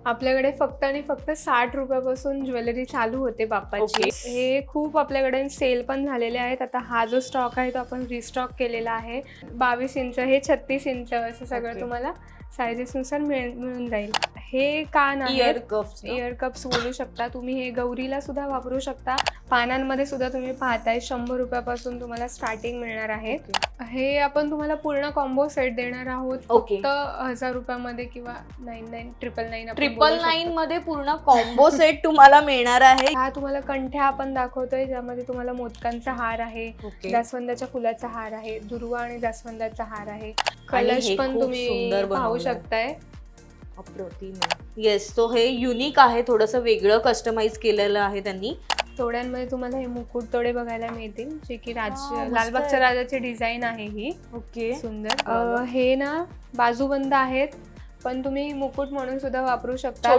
आपल्याकडे फक्त आणि फक्त 60 रुपयापासून ज्वेलरी चालू होते बाप्पाची. हे खूप आपल्याकडे सेल पण झालेले आहेत. आता हा जो स्टॉक आहे तो आपण रिस्टॉक केलेला आहे. 22 इंच, हे 36 इंच असं सगळं तुम्हाला सायझेसनुसार मिळून जाईल. हे कान आहेत, इयर कप्स बोलू शकता तुम्ही. हे गौरीला सुद्धा वापरू शकता. पानांमध्ये सुद्धा तुम्ही पाहताय 100 रुपयापासून तुम्हाला स्टार्टिंग मिळणार आहे. हे आपण तुम्हाला पूर्ण कॉम्बो सेट देणार आहोत फक्त 1000 रुपयामध्ये किंवा 999 मध्ये पूर्ण कॉम्बो सेट तुम्हाला मिळणार आहे. हा तुम्हाला कंठ्या आपण दाखवतोय, ज्यामध्ये तुम्हाला मोदकांचा हार आहे, जास्वंदाच्या फुलाचा हार आहे, दुर्वा आणि जास्वंदाचा हार आहे. कलश पण तुम्ही पाहू शकताय. अप्रतिम. येस, तो हे युनिक आहे, थोडंसं वेगळं कस्टमाइज केलेलं आहे त्यांनी. तोड्यांमध्ये तुम्हाला हे मुकुट तोडे बघायला मिळतील, जे की लालबागच्या राजाची डिझाईन आहे ही. सुंदर. हे ना बाजूबंद आहेत, पण तुम्ही मुकुट म्हणून सुद्धा वापरू शकता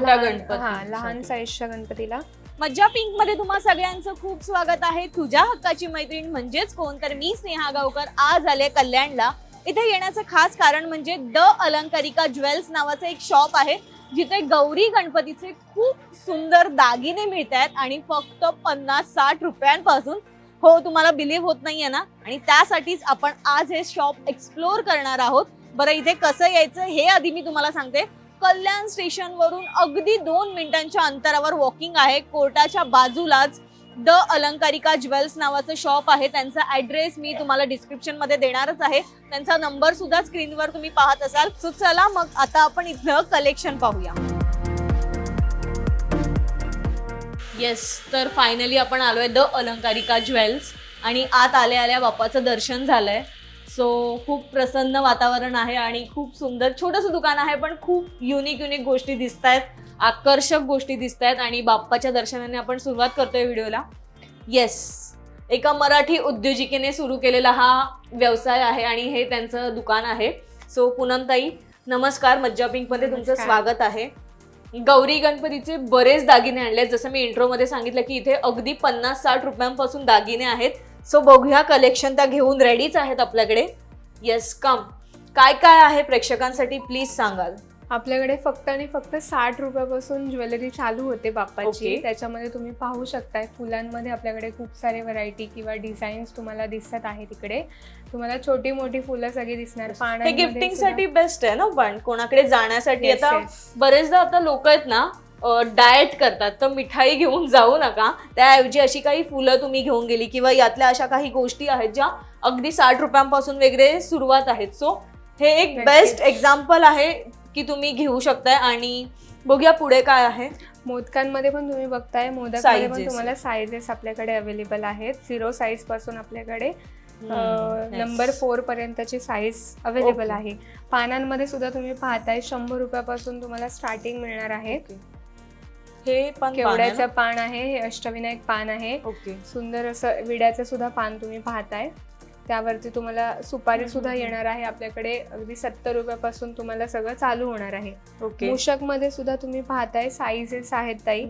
लहान साईजच्या गणपतीला. मज्जा पिंक मध्ये तुम्हा सगळ्यांचं खूप स्वागत आहे. तुझ्या हक्काची मैत्रीण म्हणजेच कोण, तर मी स्नेहा गावकर आज आले कल्याणला. इथे येण्याचं खास कारण म्हणजे द अलंकारिका ज्वेल्स नावाचं एक शॉप आहे, जिथे गौरी गणपतीचे खूप सुंदर दागिने मिळत आहेत आणि फक्त 50-60 रुपयांपासून. हो, तुम्हाला बिलीव्ह होत नाहीये ना? आणि त्यासाठीच आपण आज हे शॉप एक्सप्लोर करणार आहोत. बरं, इथे कसं यायचं हे आधी मी तुम्हाला सांगते. कल्याण स्टेशन वरून अगदी 2 मिनिटांच्या अंतरावर वॉकिंग आहे. कोर्टाच्या बाजूलाच द अलंकारिका ज्वेल्स नावाचं शॉप आहे. त्यांचा ऍड्रेस मी तुम्हाला डिस्क्रिप्शन मध्ये देणारच आहे. त्यांचा नंबर सुद्धा स्क्रीनवर तुम्ही पाहत असाल. सो चला मग आता आपण इथलं कलेक्शन पाहूया. येस, तर फायनली आपण आलोय द अलंकारिका ज्वेल्स आणि आत आल्या बाप्पाचं दर्शन झालंय. सो खूप प्रसन्न वातावरण आहे आणि खूप सुंदर छोटंसं दुकान आहे, पण खूप युनिक गोष्टी दिसत आहेत, आकर्षक गोष्टी दिसत आहेत. आणि बाप्पाच्या दर्शनाने आपण सुरुवात करतोय व्हिडिओला. येस, एका मराठी उद्योजिकेने सुरू केलेला हा व्यवसाय आहे आणि हे त्यांचं दुकान आहे. सो पूनमताई, नमस्कार. मज्जा पिंक मध्ये तुमचं स्वागत आहे. गौरी गणपतीचे बरेच दागिने आणले, जसं मी इंट्रोमध्ये सांगितलं की इथे अगदी 50-60 रुपयांपासून दागिने आहेत. सो बघूया कलेक्शन, त्या घेऊन रेडीच आहेत आपल्याकडे. येस, कम. काय काय आहे प्रेक्षकांसाठी प्लीज सांगाल? आपल्याकडे फक्त आणि फक्त 60 रुपयापासून ज्वेलरी चालू होते बाप्पाची. त्याच्यामध्ये तुम्ही पाहू शकताय फुलांमध्ये आपल्याकडे खूप सारे व्हरायटी किंवा डिझाईन्स तुम्हाला दिसत आहे. तिकडे तुम्हाला छोटी मोठी फुलं सगळी दिसणार. हे गिफ्टिंग साठी बेस्ट आहे ना, पण कोणाकडे जाण्यासाठी. आता बरेचदा आता लोक आहेत ना डाएट करतात, तर मिठाई घेऊन जाऊ नका. त्याऐवजी अशी काही फुलं तुम्ही घेऊन गेली किंवा यातल्या अशा काही गोष्टी आहेत ज्या अगदी 60 रुपयांपासून वगैरे सुरुवात आहेत. सो हे एक बेस्ट एक्झाम्पल आहे की तुम्ही घेऊ शकताय. आणि बघूया पुढे काय आहे. मोदकांमध्ये पण तुम्ही बघताय, मोदकांमध्ये पण तुम्हाला साईजेस आपल्याकडे अवेलेबल आहेत. 0 साईज पासून आपल्याकडे नंबर 4 पर्यंतची साईज अवेलेबल आहे. पानांमध्ये सुद्धा तुम्ही पाहताय 100 रुपयापासून तुम्हाला स्टार्टिंग मिळणार आहे. हे पण केवड्याचं पान आहे, हे अष्टविनायक पान आहे. सुंदर असं विड्याचं सुद्धा पान तुम्ही पाहताय. त्यावरती तुम्हाला सुपारी सुद्धा येणार आहे. आपल्याकडे अगदी 70 रुपयापासून तुम्हाला सगळं चालू होणार आहे. मूषक मध्ये सुद्धा तुम्ही पाहताय साईजेस आहेत ताई,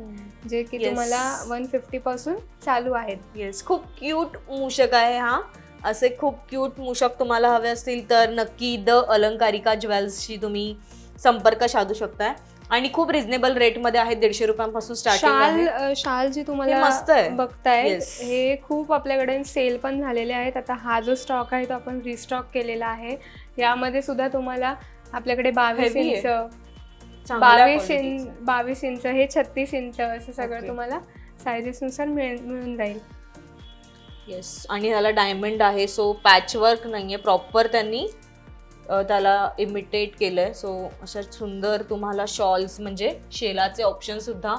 जे की तुम्हाला 150 पासून चालू आहेत. येस, खूप क्यूट मूषक आहे हा. असे खूप क्यूट मूषक तुम्हाला हवे असतील तर नक्की द अलंकारिका ज्वेल्सशी तुम्ही संपर्क साधू शकताय. आणि खूप रिझनेबल रेट मध्ये आहेत. 150 रुपयांपासून स्टार्टिंग. शाल जी तुम्हाला मस्त आहे बघताय, हे खूप आपल्याकडे सेल पण झालेले आहेत. आता हा जो स्टॉक आहे तो आपण रिस्टॉक केलेला आहे. यामध्ये सुद्धा तुम्हाला आपल्याकडे 22 इंच, 22 इंच, हे 36 इंच असं सगळं तुम्हाला सायझेसनुसार मिळून जाईल. येस, आणि ह्याला डायमंड आहे. सो पॅचवर्क नाहीये, प्रॉपर त्यांनी त्याला इमिटेट केलंय. सो अशा सुंदर तुम्हाला शॉल्स म्हणजे शेलाचे ऑप्शन सुद्धा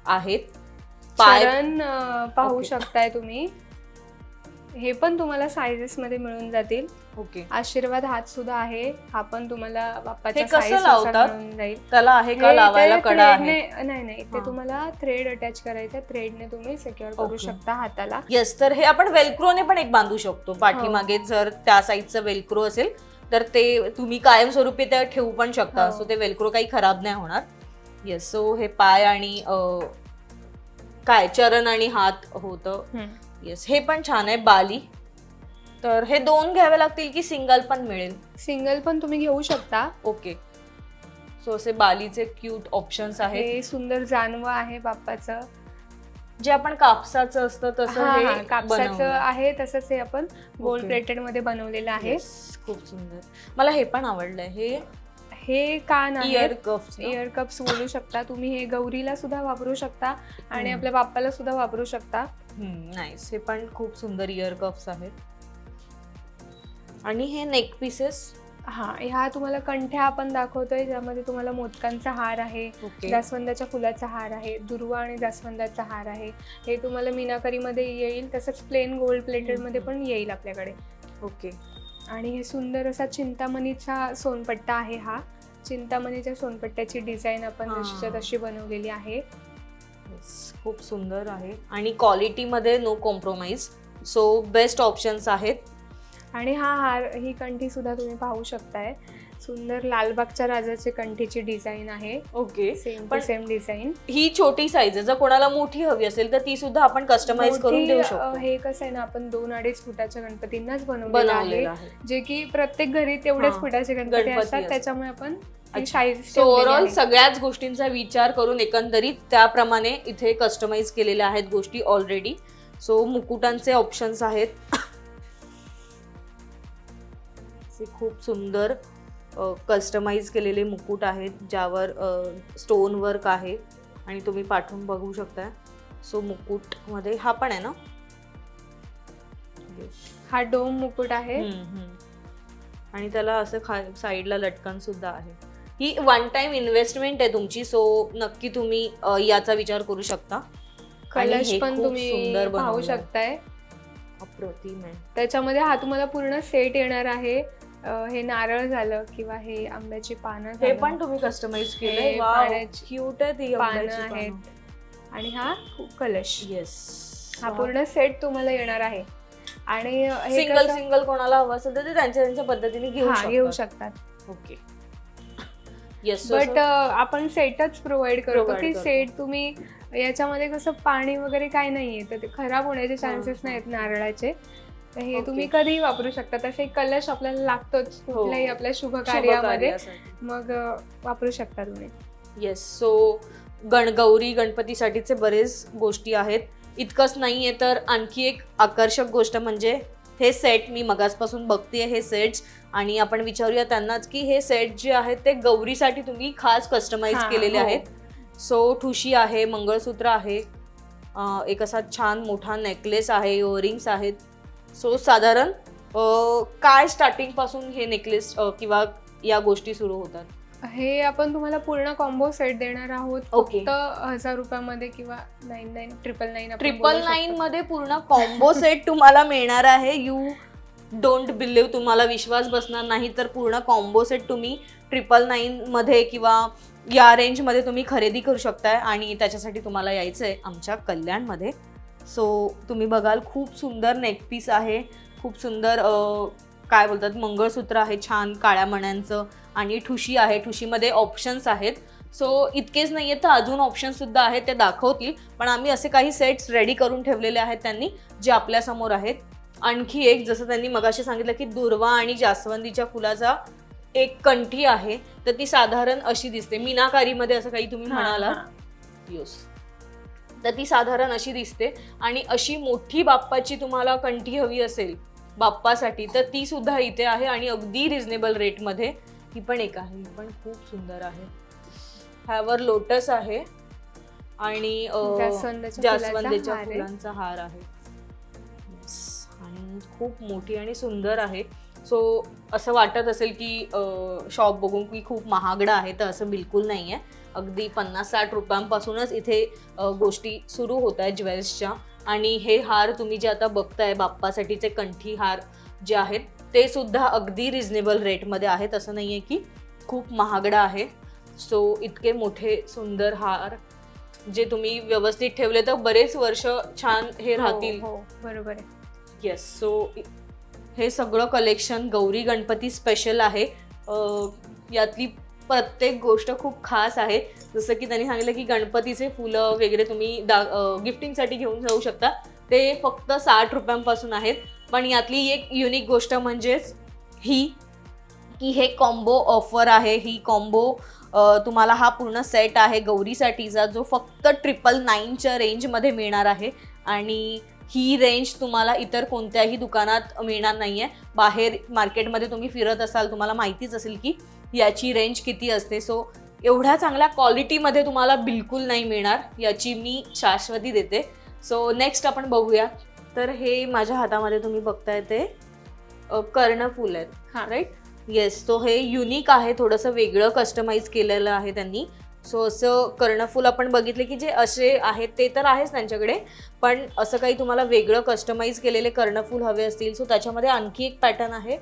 आहेत. पायरण पाहू शकताय तुम्ही, हे पण तुम्हाला साईजेस मध्ये मिळून जातील. आशीर्वाद हात सुद्धा आहे, हा पण तुम्हाला बाप्पाच्या साईजनुसार मिळून जाईल. त्याला आहे का लावायला कडा आहे? नाही, ते तुम्हाला थ्रेड अटॅच करायचं, थ्रेडने तुम्ही सिक्युअर करू शकता हाताला. येस, तर हे आपण वेलक्रोने पण एक बांधू शकतो पाठीमागे. जर त्या साईजचं वेलक्रो असेल तर ते तुम्ही कायमस्वरूपी त्या ठेवू पण शकता. सो ते वेलक्रो काही खराब नाही होणार. येस, सो हे पाय आणि काय चरण आणि हात होतं. येस, हे पण छान आहे. बाली, तर हे 2 घ्यावे लागतील की सिंगल पण मिळेल? सिंगल पण तुम्ही घेऊ शकता. सो असे बालीचे क्यूट ऑप्शन्स आहेत. हे सुंदर जानवं आहे बाप्पाचं, जे आपण कापसाचं असतं तसं हा, हे हा, कापसाचं बनवलंय. आहे. तसंच हे आपण गोल्ड Okay. प्लेटेड मध्ये बनवलेलं आहे. Yes, खूप सुंदर. मला हे पण आवडलंय. हे कान इयर आहे, कप्स. इयर कप्स बोलू शकता तुम्ही. हे गौरीला सुद्धा वापरू शकता आणि हम्म. आपल्या बाप्पाला सुद्धा वापरू शकता. नाईस. हे पण खूप सुंदर इयर कप्स आहेत. आणि हे नेक पीसेस. हा, ह्या तुम्हाला कंठ्या आपण दाखवतोय, ज्यामध्ये तुम्हाला मोदकांचा हार आहे, ओके. जास्वंदाच्या फुलाचा हार आहे, दुर्वा आणि जास्वंदाचा हार आहे. हे तुम्हाला मीनाकरी मध्ये येईल, तसंच प्लेन गोल्ड प्लेटेड मध्ये पण येईल आपल्याकडे. ओके. आणि हे सुंदर असा चिंतामणीचा सोनपट्टा आहे. हा चिंतामणीच्या सोनपट्ट्याची डिझाईन आपण हा. जशीच्या तशी बनवलेली आहे. खूप सुंदर आहे आणि क्वालिटी मध्ये no compromise. So best options आहेत. आणि हा हार, ही कंठी सुद्धा तुम्ही पाहू शकताय. सुंदर लालबागच्या राजाची कंठीची डिझाईन आहे. ओके. सेम पण सेम डिझाईन. ही छोटी साईज आहे. जर कोणाला मोठी हवी असेल तर ती सुद्धा आपण कस्टमाइज करून देऊ शकतो. हे कसं आहे ना, आपण 2-2.5 फुटाच्या गणपतींनाच बनवलेलं बनवलेलं आहे, आहे. जे की प्रत्येक घरी तेवढ्याच हा, फुटाचे गणपती गणपती असतात. असतात. त्याच्यामुळे आपण अच्छा. साईज सो ओव्हरऑल सगळ्याच गोष्टींचा विचार करून एकंदरीत त्याप्रमाणे इथे कस्टमाइज केलेल्या आहेत गोष्टी ऑलरेडी. सो मुकुटांचे ऑप्शन्स आहेत. खूप सुंदर कस्टमाइज केलेले मुकुट आहेत, ज्यावर स्टोन वर्क आहे आणि तुम्ही पाठवून बघू शकता. सो मुकुट मध्ये हा पण आहे ना. हा डोम मुकुट आहे. आणि त्याला असं साईडला लटकन सुद्धा आहे. ही वन टाइम इन्व्हेस्टमेंट आहे तुमची. सो नक्की तुम्ही याचा विचार करू शकता. आणि कलश हे पण खूप तुम्ही सुंदर पाहू बनवलंय. शकताय. अप्रतिम आहे. त्याच्यामध्ये हा तुम्हाला पूर्ण सेट येणार आहे. हे नारळ झालं किंवा हे आंब्याची पानं हे झालं, पण तुम्ही कस्टमाइज केलंय. हे पाण्याची क्यूट आहे ती पानं आहेत. आणि हा कलश, येस. हा पूर्ण सेट तुम्हाला येणार आहे. आणि हे सिंगल कसं- सिंगल कोणाला हवं असेल तर ते त्यांच्या पद्धतीने हा, घेऊ शकतात. शकतात. ओके. येस. बट आपण सेटच प्रोव्हाइड करतो Provide की करतो. सेट तुम्ही याच्यामध्ये कसं पाणी वगैरे काय नाहीये, तर ते खराब होण्याचे चान्सेस हा. नाहीत नारळाचे. तर हे Okay. तुम्ही कधीही वापरू शकता. तसे कलश आपल्याला लागतोच कुठल्याही आपल्या शुभ कार्यामध्ये, मग वापरू शकता तुम्ही. येस. सो गौरी गणपतीसाठीचे बरेच गोष्टी आहेत. इतकंच नाहीये तर आणखी एक आकर्षक गोष्ट म्हणजे हे सेट. मी मगासपासून बघतेय हे सेट्स आणि आपण विचारूया त्यांनाच की हे सेट जे आहेत ते गौरीसाठी तुम्ही खास कस्टमाइज हा, केलेले हो. आहेत. सो ठुशी आहे, मंगळसूत्र आहे, एक असा छान मोठा नेकलेस आहे, इयरिंग्स आहेत. सो साधारण काय स्टार्टिंग पासून हे नेकलेस किंवा या गोष्टी सुरू होतात? हे आपण तुम्हाला पूर्ण कॉम्बो सेट देणार आहोत. Okay. फक्त 1000 रुपयामध्ये किंवा 9999 999 मध्ये पूर्ण कॉम्बो सेट तुम्हाला मिळणार आहे. यू डोंट बिलीव्ह, तुम्हाला विश्वास बसणार नाही. तर पूर्ण कॉम्बो सेट तुम्ही 999 मध्ये किंवा या रेंजमध्ये तुम्ही खरेदी करू शकताय आणि त्याच्यासाठी तुम्हाला यायचं आहे आमच्या कल्याणमध्ये. सो तुम्ही बघाल खूप सुंदर नेकपीस आहे, खूप सुंदर काय बोलतात मंगळसूत्र आहे छान काळ्या मण्यांचं आणि ठुशी आहे. ठुशीमध्ये ऑप्शन्स आहेत. सो इतकेच नाही आहेत तर अजून ऑप्शन्स सुद्धा आहेत, ते दाखवतील. पण आम्ही असे काही सेट्स रेडी करून ठेवलेले आहेत त्यांनी, जे आपल्यासमोर आहेत. आणखी एक, जसं त्यांनी मगाशी सांगितलं की दुर्वा आणि जास्वंदीच्या फुलाचा एक कंठी आहे, तर ती साधारण अशी दिसते मीनाकारीमध्ये, असं काही तुम्ही म्हणाला. येस. तर ती साधारण अशी दिसते. आणि अशी मोठी बाप्पाची तुम्हाला कंठी हवी असेल बाप्पासाठी तर ती सुद्धा इथे आहे आणि अगदी रिझनेबल रेटमध्ये. ही पण एक आहे, ही पण खूप सुंदर आहे. ह्यावर लोटस आहे आणि जास्वंदीच्या फुलांचा हार आहे. आणि खूप मोठी आणि सुंदर आहे. सो असं वाटत असेल की शॉप बघून की खूप महागडा आहे, तर असं बिलकुल नाही आहे. अगदी 50-60 रुपयांपासूनच इथे गोष्टी सुरू होत आहेत ज्वेल्सच्या. आणि हे हार तुम्ही जे आता बघताय बाप्पासाठीचे कंठी हार जे आहेत ते सुद्धा अगदी रिझनेबल रेटमध्ये आहेत. असं नाही आहे की खूप महागडा आहे. सो इतके मोठे सुंदर हार जे तुम्ही व्यवस्थित ठेवले तर बरेच वर्ष छान हे राहतील. बरोबर आहे. येस. सो हे सगळं कलेक्शन गौरी गणपती स्पेशल आहे. यातली प्रत्येक गोष्ट खूप खास आहे. जसं की त्यांनी सांगितलं की गणपतीचे फुलं वगैरे तुम्ही गिफ्टिंगसाठी घेऊन जाऊ शकता, ते फक्त 60 रुपयांपासून आहेत. पण यातली एक युनिक गोष्ट म्हणजेच ही की हे कॉम्बो ऑफर आहे. ही कॉम्बो तुम्हाला हा पूर्ण सेट आहे गौरीसाठीचा, जो फक्त 999च्या रेंजमध्ये मिळणार आहे. आणि ही रेंज तुम्हाला इतर कोणत्याही दुकानात मिळणार नाही आहे. बाहेर मार्केटमध्ये तुम्ही फिरत असाल, तुम्हाला माहितीच असेल की याची रेंज किती असते. सो एवढ्या चांगल्या क्वालिटीमध्ये तुम्हाला बिलकुल नाही मिळणार, याची मी शाश्वती देते. सो नेक्स्ट आपण बघूया. तर हे माझ्या हातामध्ये तुम्ही बघताय ते कर्णफूल आहेत. हा. राईट. येस. तो हे युनिक आहे, थोडंसं वेगळं कस्टमाइज केलेलं आहे त्यांनी. सो असं कर्णफूल आपण बघितले की जे असे आहेत ते तर आहेच त्यांच्याकडे, पण असं काही तुम्हाला वेगळं कस्टमाइज केलेले कर्णफूल हवे असतील, सो त्याच्यामध्ये आणखी एक पॅटर्न आहे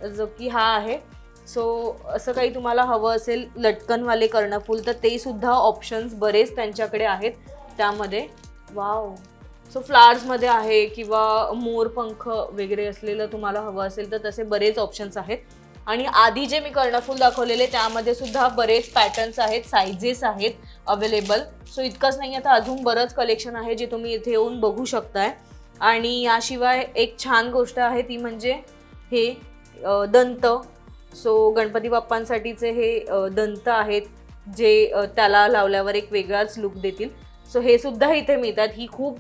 जो की हा आहे. सो असं काही तुम्हाला हवं असेल लटकनवाले कर्णफूल, तर ते सुद्धा ऑप्शन्स बरेच त्यांच्याकडे आहेत त्यामध्ये. वाव. सो फ्लावर्समध्ये आहे किंवा मोरपंख वगैरे असलेलं तुम्हाला हवं असेल तर तसे बरेच ऑप्शन्स आहेत. आणि आधी जे मी कर्णफूल दाखवलेले त्यामध्ये सुद्धा बरेच पॅटर्न्स आहेत, सायझेस आहेत अवेलेबल. सो इतकंच नाही, आता अजून बरंच कलेक्शन आहे जे तुम्ही इथे येऊन बघू शकताय. आणि याशिवाय एक छान गोष्ट आहे ती म्हणजे हे दंत. सो गणपती बाप्पांसाठीचे हे दंत आहेत जे त्याला लावल्यावर एक वेगळाच लुक देतील. सो हे सुद्धा इथे मिळतात. ही खूप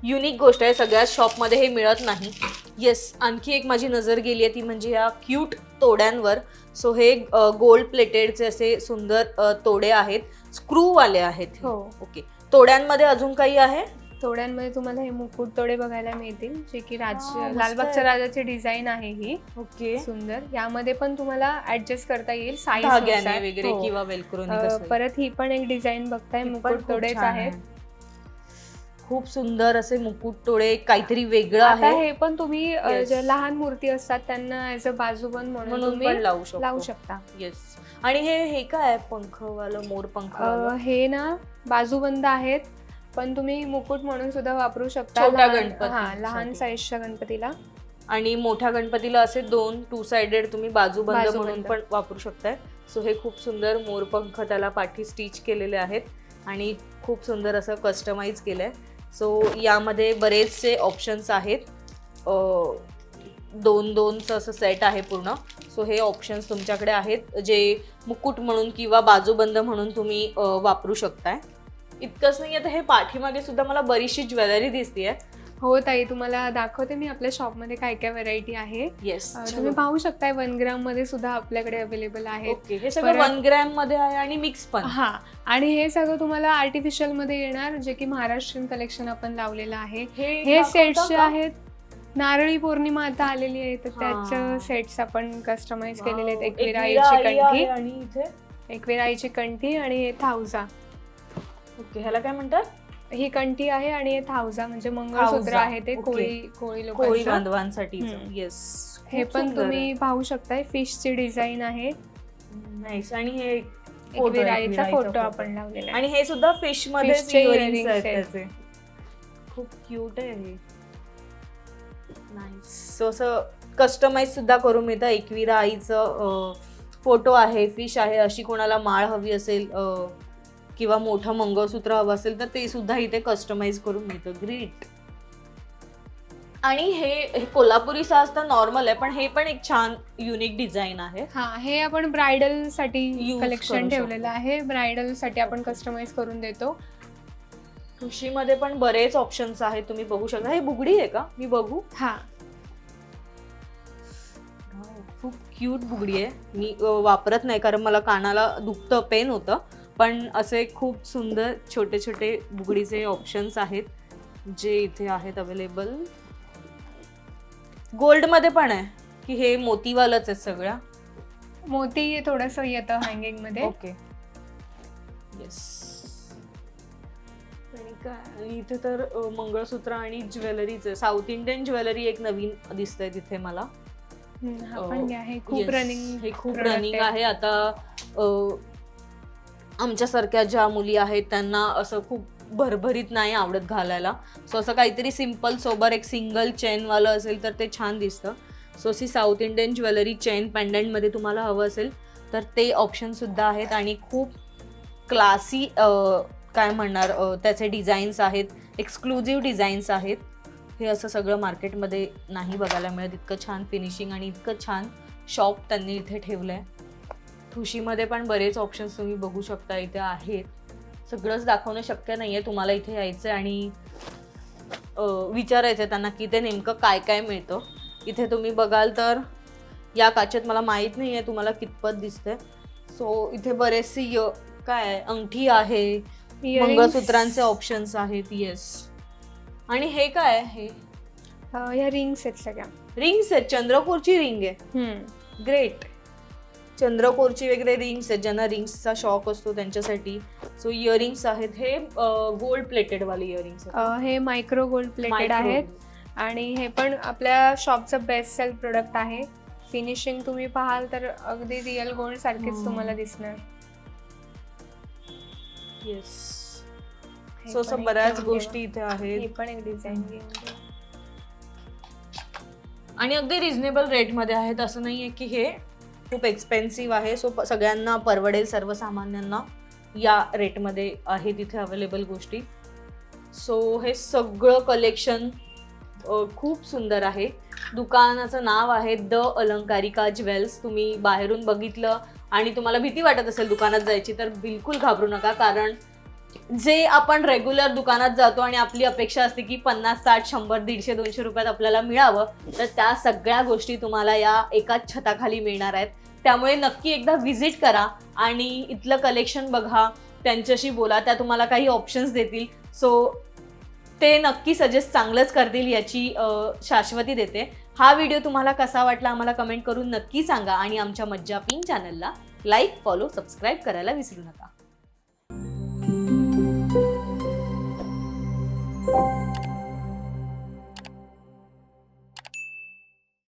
युनिक गोष्ट आहे, सगळ्याच शॉपमध्ये हे मिळत नाही. येस. आणखी एक माझी नजर गेली आहे ती म्हणजे या क्यूट तोड्यांवर. सो हे गोल्ड प्लेटेडचे असे सुंदर तोडे आहेत, स्क्रूवाले आहेत. हो. ओके. तोड्यांमध्ये अजून काही आहे? तोड्यांमध्ये तुम्हाला हे मुकुट तोडे बघायला मिळतील, जे की मस्त लालबागच्या आहे. राजाची डिझाईन आहे ही. ओके. सुंदर. यामध्ये पण तुम्हाला ऍडजस्ट करता येईल साईज धाग्याने वगैरे किंवा वेलक्रोनी. परत ही पण एक डिझाईन बघताय, मुकुट तोडेच आहेत. खूप सुंदर असे मुकुट तोडे, काहीतरी वेगळं आता आहे. हे पण तुम्ही Yes. ज्या लहान मूर्ती असतात त्यांना ऍज अ बाजूबंद म्हणून म्हणून तुम्ही पण लावू शकता. येस. आणि हे काय आहे, पंखवालं, मोर पंख? हे ना बाजूबंद आहेत, पण तुम्ही मुकुट म्हणून सुद्धा वापरू शकता छोट्या लहान गणपतीसाठी. साईजच्या गणपतीला. आणि मोठ्या गणपतीला असे 2 साइडेड तुम्ही बाजूबंद बाजूबंद. म्हणून पण वापरू शकताय. सो हे खूप सुंदर मोरपंख त्याला पाठी स्टिच केलेले आहेत आणि खूप सुंदर असं कस्टमाइज केलंय. सो यामध्ये बरेचसे ऑप्शन्स आहेत. 2-2चं असं सेट आहे पूर्ण. सो हे ऑप्शन्स तुमच्याकडे आहेत जे मुकुट म्हणून किंवा बाजूबंद म्हणून तुम्ही वापरू शकताय. इतकंच नाही, आता हे पाठीमागे सुद्धा मला बरीचशी ज्वेलरी दिसतीये. हो ताई, तुम्हाला दाखवते मी आपल्या शॉपमध्ये काय काय व्हरायटी आहे. येस. तुम्ही पाहू शकताय 1 ग्राम मध्ये सुद्धा आपल्याकडे अवेलेबल आहे. ओके. हे सगळं 1 ग्रॅम मध्ये आहे आणि मिक्स पण. हा. आणि हे सगळं तुम्हाला आर्टिफिशियल मध्ये येणार, जे की महाराष्ट्रीयन कलेक्शन आपण लावलेलं आहे. हे सेट्स जे आहेत, नारळी पौर्णिमा आता आलेली आहे तर त्याच्या सेट्स आपण कस्टमाइज केलेले आहेत. एकवीरा आईची कंठी आणि हे थाउजा. ओके. ह्याला काय म्हणतात? ही कंठी आहे आणि हे थाउजा म्हणजे मंगळसूत्र आहे ते कोळी कोळी लोकांचं. बांधवांसाठी. हम्म. येस. हे पण तुम्ही पाहू शकताय, फिशची डिझाईन आहे. नाईस. आणि हे एकवीरा आईचा फोटो आपण लावलेला आहे. आणि हे सुद्धा फिश मध्ये Fish चे earrings earrings आहेत आहेत. त्याचे. खूप क्यूट आहे हे. नाईस. सो असं कस्टमाइज सुद्धा करून मिळतं. एकवीरा आईचं फोटो आहे, फिश आहे. अशी कोणाला माळ हवी असेल किंवा मोठं मंगळसूत्र हवं असेल तर ते सुद्धा इथे कस्टमाइज करून मिळतं. ग्रेट. आणि हे कोल्हापुरी साज तर नॉर्मल आहे, पण हे पण एक छान युनिक डिझाईन आहे. हा. हे आपण ब्रायडल साठी Use कलेक्शन करू ठेवलेलं आहे. ब्रायडल साठी आपण कस्टमाइज करून देतो. ठुशीमध्ये पण बरेच ऑप्शन्स आहेत, तुम्ही बघू शकता. हे बुगडी आहे का? मी बघू. हा. खूप क्यूट बुगडी आहे. मी वापरत नाही कारण मला कानाला दुखतं, पेन होतं. पण असे खूप सुंदर छोटे छोटे बुगडीचे ऑप्शन्स आहेत जे इथे आहेत अवेलेबल. गोल्डमध्ये पण आहे की हे मोतीवालच आहे सगळ्या? मोती थोडस येतं हँगिंग मध्ये. ओके. येस. आणि काय इथे तर मंगळसूत्र आणि ज्वेलरीचे साऊथ इंडियन ज्वेलरी एक नवीन दिसतंय तिथे मला. हा पण घ्या, हे खूप रनिंग. हे खूप रनिंग आहे आता. आमच्यासारख्या ज्या मुली आहेत त्यांना असं खूप भरभरीत नाही आवडत घालायला. सो असं काहीतरी सिम्पल सोबर एक सिंगल चेनवालं असेल तर ते छान दिसतं. सो अशी साऊथ इंडियन ज्वेलरी चेन पेंडंटमध्ये तुम्हाला हवं असेल तर ते ऑप्शनसुद्धा आहेत. आणि खूप क्लासी काय म्हणणार त्याचे डिझाईन्स आहेत, एक्सक्लुझिव्ह डिझाईन्स आहेत. हे असं सगळं मार्केटमध्ये नाही बघायला मिळत. इतकं छान फिनिशिंग आणि इतकं छान शॉप त्यांनी इथे ठेवलं आहे. ठुशीमध्ये पण बरेच ऑप्शन्स तुम्ही बघू शकता इथे आहेत. सगळंच दाखवणं शक्य नाहीये, तुम्हाला इथे यायचं आणि विचारायचं त्यांना की ते नेमकं काय काय मिळतं. इथे तुम्ही बघाल तर या काचेत मला माहीत नाही आहे तुम्हाला कितपत दिसते. सो इथे बरेचसे काय अंगठी आहे, मंगळसूत्रांचे ऑप्शन्स आहेत. येस. आणि हे काय आहे? ह्या रिंग्स आहेत सगळ्या. रिंग्स आहेत, चंद्रकोरची रिंग आहे. ग्रेट. चंद्रकोरची वगैरे रिंग्स आहेत, ज्यांना रिंग्सचा शॉक असतो त्यांच्यासाठी. सो इयरिंग्स आहेत, हे गोल्ड प्लेटेड वाले इयरिंग्स आहेत. हे मायक्रो गोल्ड प्लेटेड आहेत आणि हे पण आपल्या शॉपचं बेस्ट सेल प्रोडक्ट आहे. फिनिशिंग तुम्ही पाहाल तर अगदी रिअल गोल्ड सारखेच तुम्हाला दिसणार. येस. सो बऱ्याच गोष्टी इथे हे आहेत पण एक डिझाईन आणि अगदी रिझनेबल रेटमध्ये आहेत. असं नाहीये की हे खूप एक्सपेन्सिव्ह आहे. सो सगळ्यांना परवडेल, सर्वसामान्यांना या रेटमध्ये आहेत इथे अवेलेबल गोष्टी. सो हे सगळं कलेक्शन खूप सुंदर आहे. दुकानाचं नाव आहे द अलंकारिका ज्वेल्स. तुम्ही बाहेरून बघितलं आणि तुम्हाला भीती वाटत असेल दुकानात जायची तर बिलकुल घाबरू नका, कारण जे आपण रेग्युलर दुकानात जातो आणि आपली अपेक्षा असते की 50, 60, 100, 150, 200 रुपयात आपल्याला मिळावं, तर त्या सगळ्या गोष्टी तुम्हाला या एकाच छताखाली मिळणार आहेत. त्यामुळे नक्की एकदा व्हिजिट करा आणि इथलं कलेक्शन बघा, त्यांच्याशी बोला, त्या तुम्हाला काही ऑप्शन्स देतील. सो ते नक्की सजेस्ट चांगलंच करतील याची शाश्वती देते. हा व्हिडिओ तुम्हाला कसा वाटला आम्हाला कमेंट करून नक्की सांगा आणि आमच्या मज्जा पिन चॅनलला लाईक, फॉलो, सबस्क्राईब करायला विसरू नका.